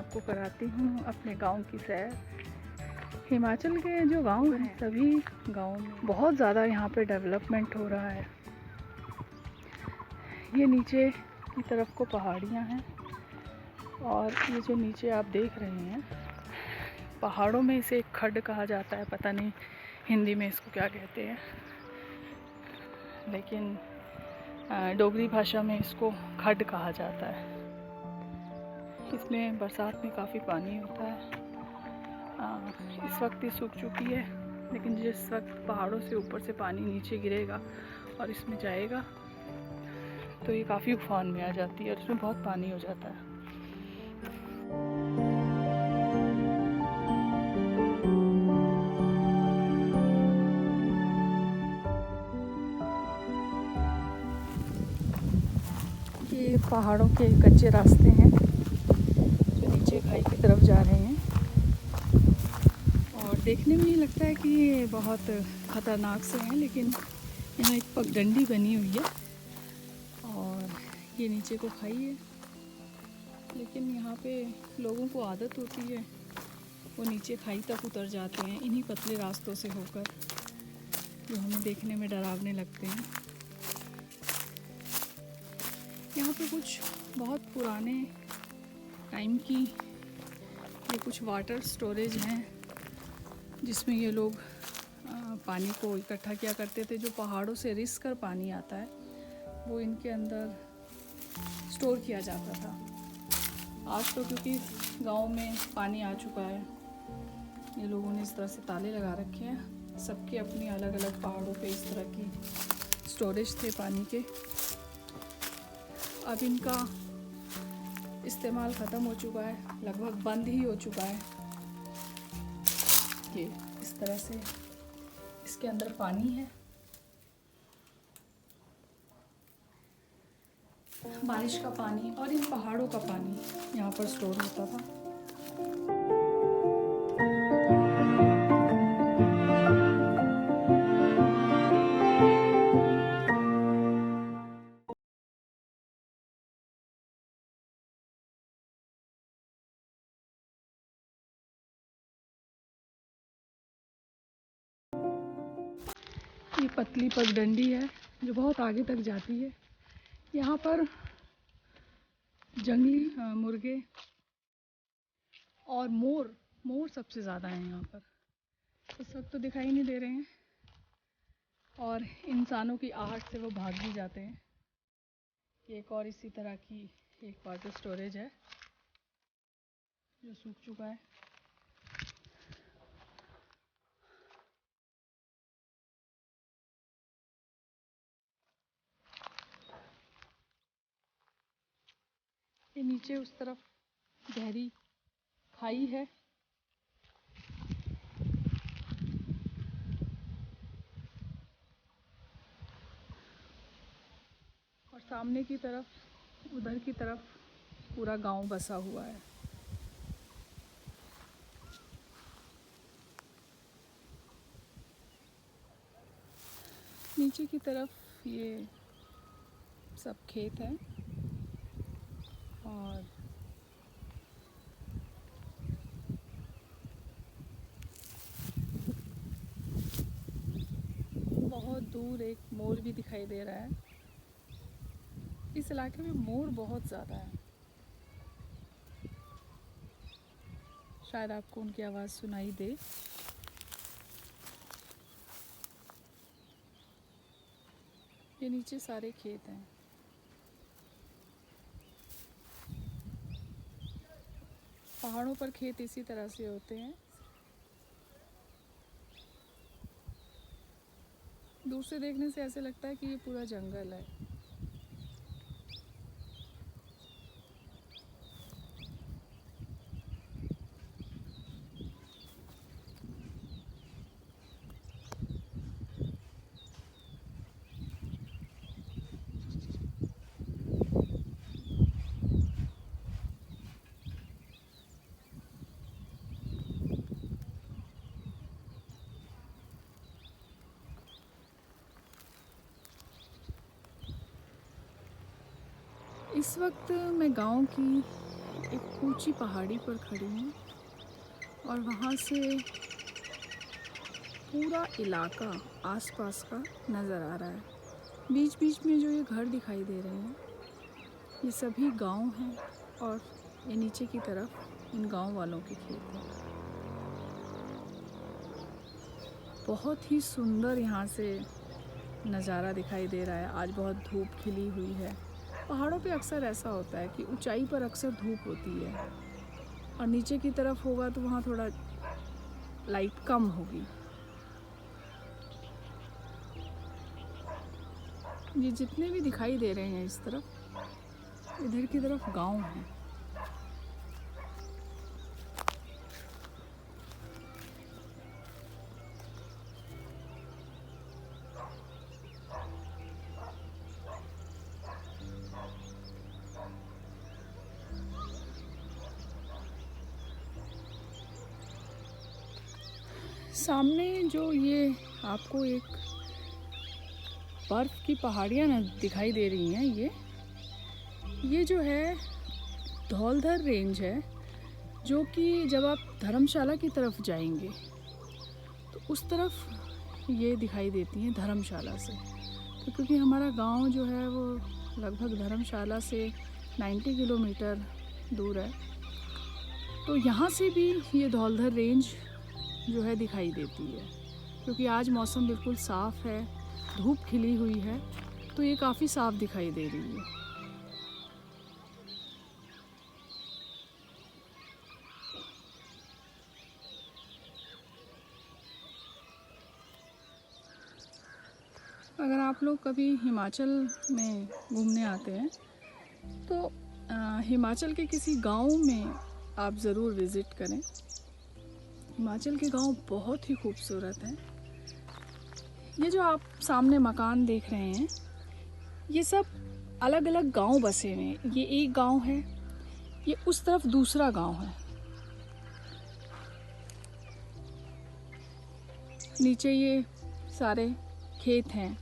आपको कराती हूँ अपने गांव की सैर। हिमाचल के जो गांव हैं सभी गांवों में बहुत ज़्यादा यहाँ पे डेवलपमेंट हो रहा है। ये नीचे की तरफ को पहाड़ियाँ हैं और ये जो नीचे आप देख रहे हैं पहाड़ों में इसे एक खड्ड कहा जाता है, पता नहीं हिंदी में इसको क्या कहते हैं, लेकिन डोगरी भाषा में इसको खड्ड कहा जाता है। इसमें बरसात में काफ़ी पानी होता है। इस वक्त ये सूख चुकी है, लेकिन जिस वक्त पहाड़ों से ऊपर से पानी नीचे गिरेगा और इसमें जाएगा तो ये काफ़ी उफान में आ जाती है और इसमें बहुत पानी हो जाता है। ये पहाड़ों के कच्चे रास्ते हैं जो नीचे खाई की तरफ जा रहे हैं और देखने में नहीं लगता है कि ये बहुत ख़तरनाक से हैं, लेकिन यहाँ एक पगडंडी बनी हुई है और ये नीचे को खाई है, लेकिन यहाँ पे लोगों को आदत होती है, वो नीचे खाई तक उतर जाते हैं इन्हीं पतले रास्तों से होकर, जो हमें देखने में डरावने लगते हैं। यहाँ पे कुछ बहुत पुराने टाइम की ये कुछ वाटर स्टोरेज हैं जिसमें ये लोग पानी को इकट्ठा किया करते थे। जो पहाड़ों से रिस कर पानी आता है वो इनके अंदर स्टोर किया जाता था। आज तो क्योंकि गांव में पानी आ चुका है, ये लोगों ने इस तरह से ताले लगा रखे हैं। सबके अपनी अलग अलग पहाड़ों पे इस तरह की स्टोरेज थे पानी के। अब इनका इस्तेमाल ख़त्म हो चुका है, लगभग बंद ही हो चुका है। ये इस तरह से इसके अंदर पानी है। बारिश का पानी और इन पहाड़ों का पानी यहाँ पर स्टोर होता था। ये पतली पगडंडी है जो बहुत आगे तक जाती है। यहाँ पर जंगली मुर्गे और मोर सबसे ज़्यादा हैं यहाँ पर। इस वक्त तो दिखाई नहीं दे रहे हैं और इंसानों की आहट से वो भाग भी जाते हैं। एक और इसी तरह की एक वाटर स्टोरेज है जो सूख चुका है। ये नीचे उस तरफ गहरी खाई है। और सामने की तरफ, उधर की तरफ पूरा गांव बसा हुआ है। नीचे की तरफ ये सब खेत हैं और बहुत दूर एक मोर भी दिखाई दे रहा है। इस इलाके में मोर बहुत ज़्यादा है, शायद आपको उनकी आवाज़ सुनाई दे। ये नीचे सारे खेत हैं। पहाड़ों पर खेत इसी तरह से होते हैं। दूर से देखने से ऐसे लगता है कि ये पूरा जंगल है। इस वक्त मैं गांव की एक ऊंची पहाड़ी पर खड़ी हूँ और वहाँ से पूरा इलाका आसपास का नज़र आ रहा है। बीच बीच में जो ये घर दिखाई दे रहे हैं ये सभी गांव हैं और ये नीचे की तरफ इन गांव वालों के खेत हैं। बहुत ही सुंदर यहाँ से नज़ारा दिखाई दे रहा है। आज बहुत धूप खिली हुई है। पहाड़ों पे अक्सर ऐसा होता है कि ऊंचाई पर अक्सर धूप होती है और नीचे की तरफ होगा तो वहाँ थोड़ा लाइट कम होगी। ये जितने भी दिखाई दे रहे हैं इस तरफ, इधर की तरफ गांव है। सामने जो ये आपको एक बर्फ़ की पहाड़ियाँ न दिखाई दे रही हैं, ये जो है धौलधर रेंज है, जो कि जब आप धर्मशाला की तरफ जाएंगे तो उस तरफ ये दिखाई देती हैं धर्मशाला से। तो क्योंकि हमारा गांव जो है वो लगभग धर्मशाला से 90 किलोमीटर दूर है, तो यहाँ से भी ये धौलधर रेंज जो है दिखाई देती है। क्योंकि आज मौसम बिल्कुल साफ़ है, धूप खिली हुई है, तो ये काफ़ी साफ दिखाई दे रही है। अगर आप लोग कभी हिमाचल में घूमने आते हैं तो हिमाचल के किसी गांव में आप ज़रूर विज़िट करें। हिमाचल के गांव बहुत ही खूबसूरत हैं। ये जो आप सामने मकान देख रहे हैं ये सब अलग अलग गांव बसे हुए हैं। ये एक गांव है, ये उस तरफ दूसरा गांव है। नीचे ये सारे खेत हैं,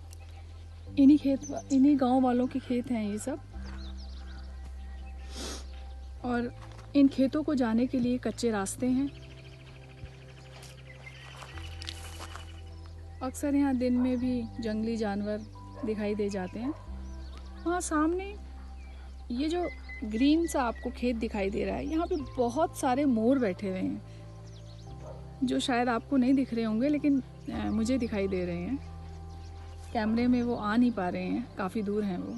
इन्हीं गांव वालों के खेत हैं ये सब। और इन खेतों को जाने के लिए कच्चे रास्ते हैं। अक्सर यहाँ दिन में भी जंगली जानवर दिखाई दे जाते हैं। वहाँ सामने ये जो ग्रीन सा आपको खेत दिखाई दे रहा है, यहाँ पे बहुत सारे मोर बैठे हुए हैं, जो शायद आपको नहीं दिख रहे होंगे लेकिन मुझे दिखाई दे रहे हैं। कैमरे में वो आ नहीं पा रहे हैं, काफ़ी दूर हैं वो।